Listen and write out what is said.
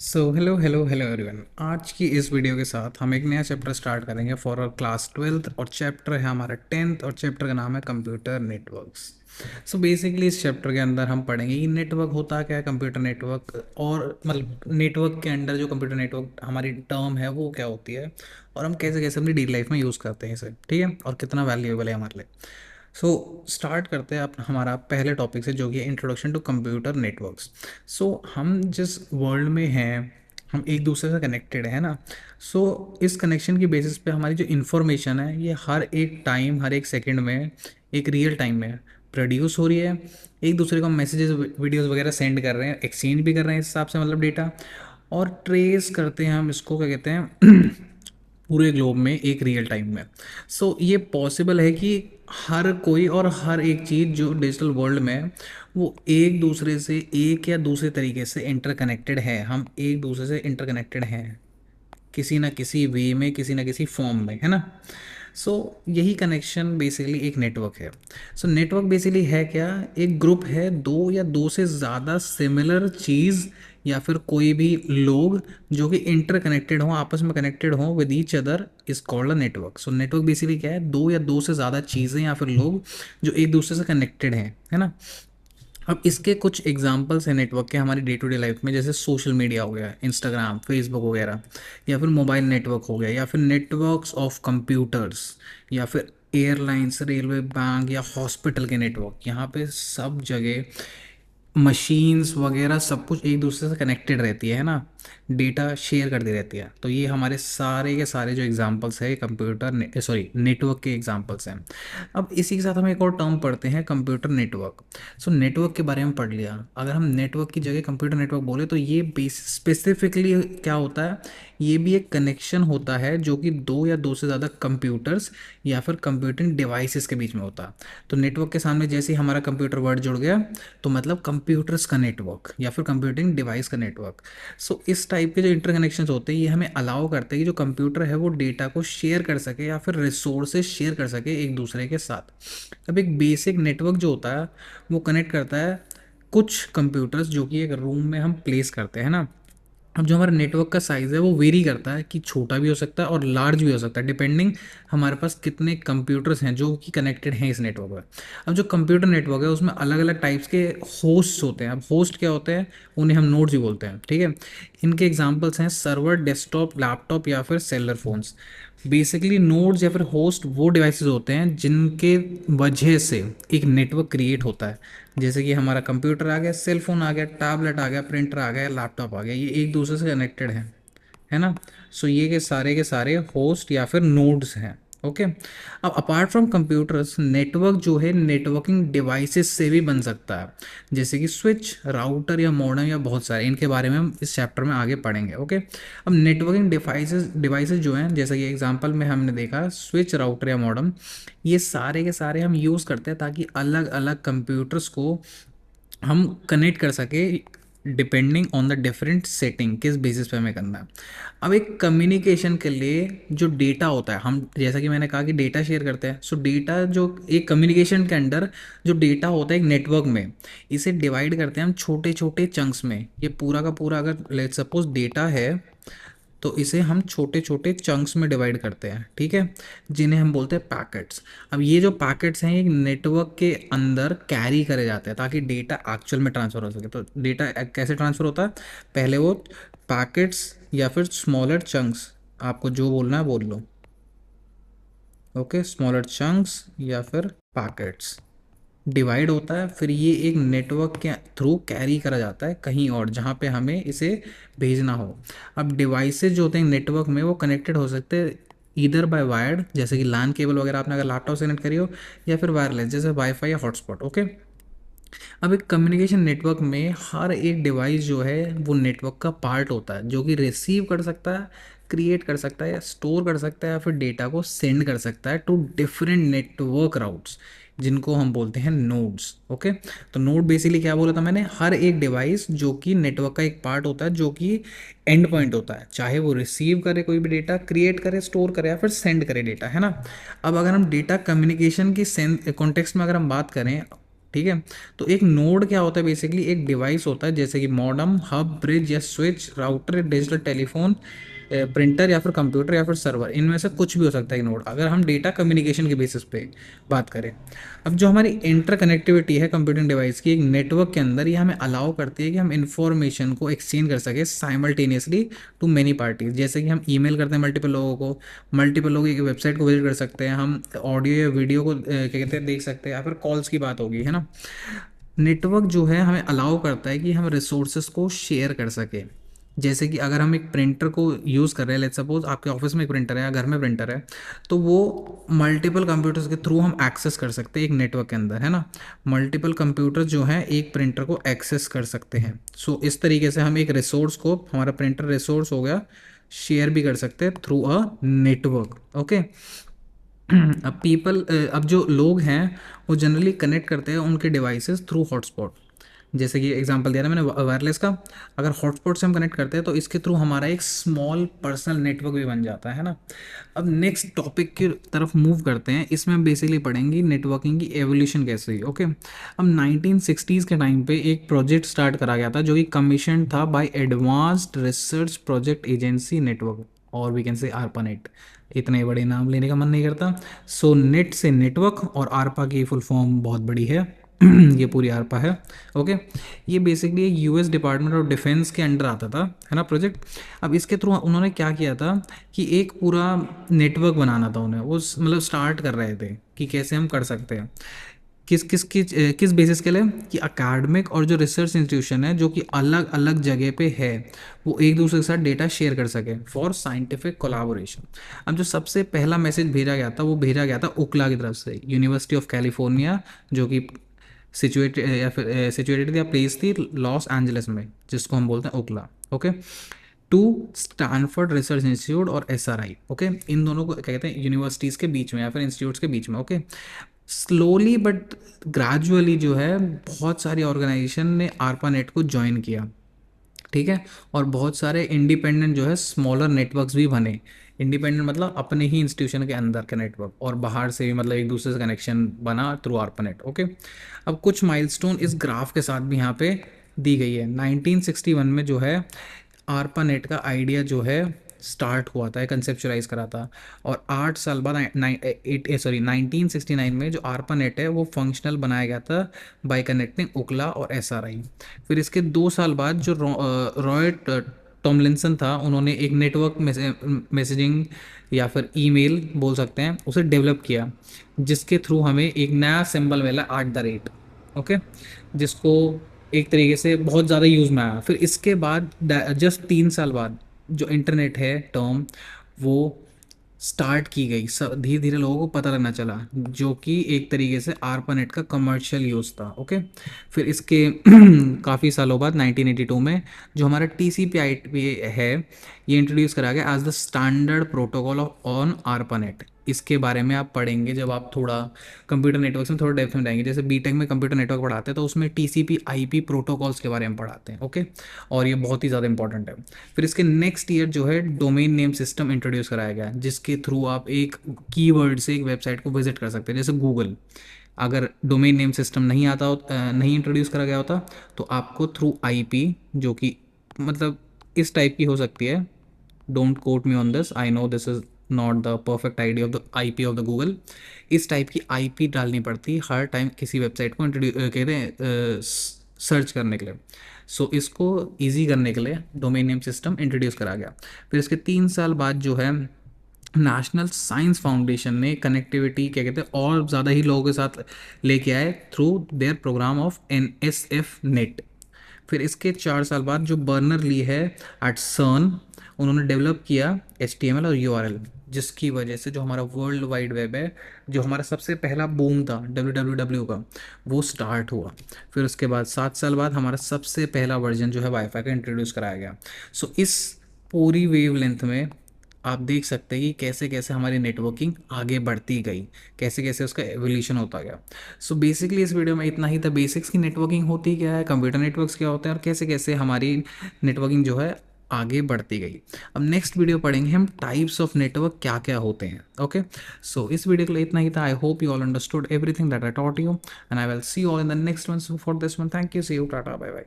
Hello hello hello everyone. आज की इस वीडियो के साथ हम एक नया चैप्टर स्टार्ट करेंगे फॉर आवर क्लास 12th और चैप्टर है हमारा 10th और चैप्टर का नाम है कंप्यूटर नेटवर्क्स। बेसिकली इस चैप्टर के अंदर हम पढ़ेंगे कि नेटवर्क होता क्या है, कंप्यूटर नेटवर्क, और मतलब नेटवर्क के अंदर जो कंप्यूटर नेटवर्क हमारी टर्म है वो क्या होती है, और हम कैसे कैसे अपनी डेली लाइफ में यूज़ करते हैं इसे, ठीक है, और कितना वैल्यूएबल है हमारे लिए। स्टार्ट करते हैं अपना हमारा पहले टॉपिक से, जो कि है इंट्रोडक्शन टू कंप्यूटर नेटवर्क्स। हम जिस वर्ल्ड में हैं, हम एक दूसरे से कनेक्टेड है ना। इस कनेक्शन की बेसिस पे हमारी जो इन्फॉर्मेशन है ये हर एक टाइम, हर एक सेकंड में, एक रियल टाइम में प्रोड्यूस हो रही है। एक दूसरे को मैसेजेस, वीडियोस वगैरह सेंड कर रहे हैं, एक्सचेंज भी कर रहे हैं इस हिसाब से, मतलब डेटा। और ट्रेस करते हैं हम इसको, क्या कहते हैं, पूरे ग्लोब में एक रियल टाइम में। ये पॉसिबल है कि हर कोई और हर एक चीज़ जो डिजिटल वर्ल्ड में है, वो एक दूसरे से एक या दूसरे तरीके से इंटरकनेक्टेड है। हम एक दूसरे से इंटरकनेक्टेड हैं किसी ना किसी वे में, किसी ना किसी फॉर्म में, है ना। यही कनेक्शन बेसिकली एक नेटवर्क है। नेटवर्क बेसिकली है क्या, एक ग्रुप है, दो या दो से ज़्यादा सिमिलर चीज़ या फिर कोई भी लोग जो कि इंटरकनेक्टेड हों, आपस में कनेक्टेड हों with each other, is called a network. Network basically क्या है, दो या दो से ज़्यादा चीज़ें या फिर लोग जो एक दूसरे से कनेक्टेड हैं, है ना। अब इसके कुछ एग्जांपल्स हैं नेटवर्क के हमारी डे टू डे लाइफ में, जैसे सोशल मीडिया हो गया, इंस्टाग्राम, फेसबुक वगैरह, या फिर मोबाइल नेटवर्क हो गया, या फिर नेटवर्क्स ऑफ कंप्यूटर्स, या फिर एयरलाइंस, रेलवे, बैंक या हॉस्पिटल के नेटवर्क। यहाँ पे सब जगह मशीन्स वगैरह सब कुछ एक दूसरे से कनेक्टेड रहती है ना, डेटा शेयर करती रहती है। तो ये हमारे सारे के सारे जो एग्जांपल्स है कंप्यूटर सॉरी नेटवर्क के एग्जांपल्स हैं। अब इसी के साथ हम एक और टर्म पढ़ते हैं, कंप्यूटर नेटवर्क। नेटवर्क के बारे में पढ़ लिया। अगर हम नेटवर्क की जगह कंप्यूटर नेटवर्क बोले तो ये बेस स्पेसिफिकली क्या होता है, ये भी एक कनेक्शन होता है जो कि दो या दो से ज़्यादा कंप्यूटर्स या फिर कंप्यूटिंग डिवाइसेस के बीच में होता है। तो नेटवर्क के सामने जैसे ही हमारा कंप्यूटर वर्ड जुड़ गया, तो मतलब कंप्यूटर्स का नेटवर्क या फिर कंप्यूटिंग डिवाइस का नेटवर्क। इस टाइप के जो इंटरकनेक्शंस होते हैं ये हमें अलाउ करते हैं कि जो कंप्यूटर है वो डेटा को शेयर कर सके या फिर रिसोर्सेज शेयर कर सके एक दूसरे के साथ। अब एक बेसिक नेटवर्क जो होता है वो कनेक्ट करता है कुछ कंप्यूटर्स जो कि एक रूम में हम प्लेस करते हैं ना। अब जो हमारा नेटवर्क का साइज़ है वो वेरी करता है, कि छोटा भी हो सकता है और लार्ज भी हो सकता है, डिपेंडिंग हमारे पास कितने कंप्यूटर्स हैं जो कि कनेक्टेड हैं इस नेटवर्क में। अब जो कंप्यूटर नेटवर्क है उसमें अलग अलग टाइप्स के होस्ट्स होते हैं। अब होस्ट क्या होते हैं, उन्हें हम नोड्स भी बोलते हैं, ठीक है। इनके एग्जांपल्स हैं सर्वर, डेस्कटॉप, लैपटॉप या फिर सेलर फोन्स। बेसिकली नोड्स या फिर होस्ट वो डिवाइसेस होते हैं जिनके वजह से एक नेटवर्क क्रिएट होता है। जैसे कि हमारा कंप्यूटर आ गया, सेल फोन आ गया, टैबलेट आ गया, प्रिंटर आ गया, लैपटॉप आ गया, ये एक दूसरे से कनेक्टेड है ना। ये के सारे होस्ट या फिर नोड्स हैं। ओके। अब अपार्ट फ्रॉम कंप्यूटर्स, नेटवर्क जो है नेटवर्किंग डिवाइसेस से भी बन सकता है, जैसे कि स्विच, राउटर या मॉडेम या बहुत सारे। इनके बारे में हम इस चैप्टर में आगे पढ़ेंगे। ओके। अब नेटवर्किंग डिवाइसेस डिवाइसेस जो हैं, जैसे कि एग्जांपल में हमने देखा स्विच, राउटर या मॉडेम, ये सारे के सारे हम यूज़ करते हैं ताकि अलग अलग कंप्यूटर्स को हम कनेक्ट कर सके, depending on the different setting, किस बेसिस पे हमें करना है। अब एक कम्युनिकेशन के लिए जो डेटा होता है, हम जैसा कि मैंने कहा कि डेटा शेयर करते हैं। डेटा जो एक कम्युनिकेशन के अंदर जो डेटा होता है एक नेटवर्क में, इसे डिवाइड करते हैं हम छोटे छोटे चंक्स में। ये पूरा का पूरा अगर लेट्स सपोज डेटा है, तो इसे हम छोटे छोटे चंक्स में डिवाइड करते हैं, ठीक है, जिन्हें हम बोलते हैं पैकेट्स। अब ये जो पैकेट्स हैं एक नेटवर्क के अंदर कैरी करे जाते हैं ताकि डेटा एक्चुअल में ट्रांसफ़र हो सके। तो डेटा कैसे ट्रांसफ़र होता है, पहले वो पैकेट्स या फिर स्मॉलर चंक्स, आपको जो बोलना है बोल लो। ओके, स्मॉलर चंक्स या फिर पैकेट्स डिवाइड होता है, फिर ये एक नेटवर्क के थ्रू कैरी करा जाता है कहीं और जहाँ पे हमें इसे भेजना हो। अब डिवाइसेस जो होते हैं नेटवर्क में वो कनेक्टेड हो सकते हैं इधर बाय वायर्ड, जैसे कि लैन केबल वगैरह आपने अगर लैपटॉप से कनेक्ट करी हो, या फिर वायरलेस जैसे वाईफाई या हॉटस्पॉट। ओके। अब एक कम्युनिकेशन नेटवर्क में हर एक डिवाइस जो है वो नेटवर्क का पार्ट होता है, जो कि रिसीव कर सकता है, क्रिएट कर सकता है या स्टोर कर सकता है, या फिर डेटा को सेंड कर सकता है टू डिफरेंट नेटवर्क राउट्स, जिनको हम बोलते हैं नोड्स। ओके। तो नोड बेसिकली क्या बोला था मैंने, हर एक डिवाइस जो कि नेटवर्क का एक पार्ट होता है, जो कि एंड पॉइंट होता है, चाहे वो रिसीव करे कोई भी डेटा, क्रिएट करे, स्टोर करे या फिर सेंड करे डेटा, है ना। अब अगर हम डेटा कम्युनिकेशन की कॉन्टेक्स्ट में अगर हम बात करें, ठीक है। तो एक नोड क्या होता है, बेसिकली एक डिवाइस होता है जैसे कि मॉडम, हब, ब्रिज या switch, router, digital telephone, printer या फिर कंप्यूटर या फिर सर्वर, इनमें से कुछ भी हो सकता है एक नोड, अगर हम डेटा कम्युनिकेशन के बेसिस पे बात करें। अब जो हमारी इंटर कनेक्टिविटी है कंप्यूटिंग डिवाइस की एक नेटवर्क के अंदर, ये हमें अलाउ करती है कि हम इंफॉर्मेशन को एक्सचेंज कर सके साइमल्टेनियसली टू मेनी पार्टीज। जैसे कि हम ईमेल करते हैं मल्टीपल लोगों को, मल्टीपल लोग एक वेबसाइट को विजिट कर सकते हैं, हम ऑडियो या वीडियो को क्या कहते हैं देख सकते हैं, या फिर कॉल्स की बात होगी, है ना। नेटवर्क जो है हमें अलाउ करता है कि हम रिसोर्सेज को शेयर कर सकें। जैसे कि अगर हम एक प्रिंटर को यूज़ कर रहे हैं, लेट्स सपोज आपके ऑफिस में एक प्रिंटर है या घर में प्रिंटर है, तो वो मल्टीपल कंप्यूटर्स के थ्रू हम एक्सेस कर सकते हैं एक नेटवर्क के अंदर, है ना। मल्टीपल कंप्यूटर जो हैं एक प्रिंटर को एक्सेस कर सकते हैं। सो इस तरीके से हम एक रिसोर्स को, हमारा प्रिंटर रिसोर्स हो गया, शेयर भी कर सकते हैं थ्रू अ नेटवर्क। ओके। अब अब जो लोग हैं वो जनरली कनेक्ट करते हैं उनके डिवाइसेस थ्रू हॉटस्पॉट। जैसे कि एग्जांपल दिया ना मैंने वायरलेस का, अगर हॉटस्पॉट से हम कनेक्ट करते हैं तो इसके थ्रू हमारा एक स्मॉल पर्सनल नेटवर्क भी बन जाता है ना। अब नेक्स्ट टॉपिक की तरफ मूव करते हैं, इसमें हम बेसिकली पढ़ेंगे नेटवर्किंग की एवोल्यूशन कैसे हुई। ओके। अब 1960s के टाइम पे एक प्रोजेक्ट स्टार्ट करा गया था जो कि कमीशन था by advanced research project agency network, और वी कैन से आरपानेट। इतने बड़े नाम लेने का मन नहीं करता। सो नेट से नेटवर्क, और आरपा की फुल फॉर्म बहुत बड़ी है ये पूरी आरपा है। ओके। ये basically US department of defence के अंडर आता था, है ना, प्रोजेक्ट। अब इसके थ्रू उन्होंने क्या किया था कि एक पूरा नेटवर्क बनाना था उन्हें, वो मतलब स्टार्ट कर रहे थे कि कैसे हम कर सकते हैं, किस बेसिस के लिए, कि अकेडमिक और जो रिसर्च इंस्टीट्यूशन है जो कि अलग अलग जगह पे है, वो एक दूसरे के साथ डेटा शेयर कर सके फॉर साइंटिफिक कोलाबोरेशन। अब जो सबसे पहला मैसेज भेजा गया था वो भेजा गया था उकला की तरफ से, यूनिवर्सिटी ऑफ कैलिफोर्निया, जो कि सिचुएटेड या प्लेस थी लॉस एंजलिस में, जिसको हम बोलते हैं UCLA. Okay. To Stanford Research Institute और एसआरआई। ओके। इन दोनों को क्या कहते हैं, यूनिवर्सिटीज़ के बीच में या फिर इंस्टीट्यूट्स के बीच में। ओके। स्लोली बट ग्रेजुअली जो है बहुत सारी ऑर्गेनाइजेशन ने आरपा नेट को ज्वाइन किया, ठीक है। और बहुत सारे इंडिपेंडेंट जो है स्मॉलर नेटवर्क्स भी बने। इंडिपेंडेंट मतलब अपने ही इंस्टीट्यूशन के अंदर का नेटवर्क, और बाहर से भी मतलब एक दूसरे से कनेक्शन बना थ्रू आरपानेट। ओके। अब कुछ माइलस्टोन इस ग्राफ के साथ भी यहाँ पे दी गई है। 1961 में जो है आरपानेट का आइडिया जो है स्टार्ट हुआ था, कंसेप्चुलाइज करा था, और 8 साल बाद 1969 में जो आरपानेट है वो फंक्शनल बनाया गया था बाय कनेक्टिंग ओकला और एसआरआई। फिर इसके 2 साल बाद जो रॉय टॉमलिंसन था, उन्होंने एक नेटवर्क मैसेजिंग या फिर ईमेल बोल सकते हैं उसे डेवलप किया, जिसके थ्रू हमें एक नया सिंबल मिला @। ओके। जिसको एक तरीके से बहुत ज़्यादा यूज़ में आया। फिर इसके बाद जस्ट 3 साल बाद जो इंटरनेट है टर्म, वो स्टार्ट की गई, सब धीरे धीरे लोगों को पता लगना चला, जो कि एक तरीके से आरपानेट का कमर्शियल यूज़ था। ओके। फिर इसके काफ़ी सालों बाद 1982 में जो हमारा TCP/IP है, ये इंट्रोड्यूस करा गया as the standard protocol on ARPANET. इसके बारे में आप पढ़ेंगे जब आप थोड़ा कंप्यूटर नेटवर्क्स में थोड़ा डेप्थ में जाएंगे, जैसे बीटेक में कंप्यूटर नेटवर्क पढ़ाते हैं तो उसमें TCP/IP प्रोटोकॉल्स के बारे में पढ़ाते हैं। ओके। और ये बहुत ही ज़्यादा इंपॉर्टेंट है। फिर इसके नेक्स्ट ईयर जो है डोमेन नेम सिस्टम इंट्रोड्यूस कराया गया, जिसके थ्रू आप एक कीवर्ड से एक वेबसाइट को विजिट कर सकते हैं, जैसे गूगल। अगर डोमेन नेम सिस्टम नहीं इंट्रोड्यूस करा गया होता, तो आपको थ्रू IP, जो कि मतलब इस टाइप की हो सकती है, don't quote me on this, I know this is not the perfect idea of the IP of the Google, इस टाइप की IP डालनी पड़ती हर टाइम किसी वेबसाइट को कहते हैं सर्च करने के लिए। सो इसको ईजी करने के लिए डोमेन नेम सिस्टम इंट्रोड्यूस करा गया। फिर इसके 3 साल बाद जो है नेशनल साइंस फाउंडेशन ने कनेक्टिविटी क्या कहते हैं और ज़्यादा ही लोगों के साथ लेके आए through their programme of NSF net. फिर इसके 4 साल बाद जो बर्नर ली है एट CERN, उन्होंने डेवलप किया HTML और URL, जिसकी वजह से जो हमारा वर्ल्ड वाइड वेब है, जो हमारा सबसे पहला बूम था www का, वो स्टार्ट हुआ। फिर उसके बाद 7 साल बाद हमारा सबसे पहला वर्जन जो है वाईफाई का इंट्रोड्यूस कराया गया। सो इस पूरी वेव लेंथ में आप देख सकते हैं कि कैसे कैसे हमारी नेटवर्किंग आगे बढ़ती गई, कैसे कैसे उसका एवोल्यूशन होता गया। सो बेसिकली इस वीडियो में इतना ही था, बेसिक्स की नेटवर्किंग होती क्या है, कंप्यूटर नेटवर्क्स क्या होते हैं, और कैसे कैसे हमारी नेटवर्किंग जो है आगे बढ़ती गई। अब नेक्स्ट वीडियो पढ़ेंगे हम टाइप्स ऑफ नेटवर्क क्या क्या होते हैं। ओके, सो इस वीडियो के लिए इतना ही था। I hope you all understood everything that I taught you, and I will see you all in the next one. So for this one, thank you, see you, tata, bye bye.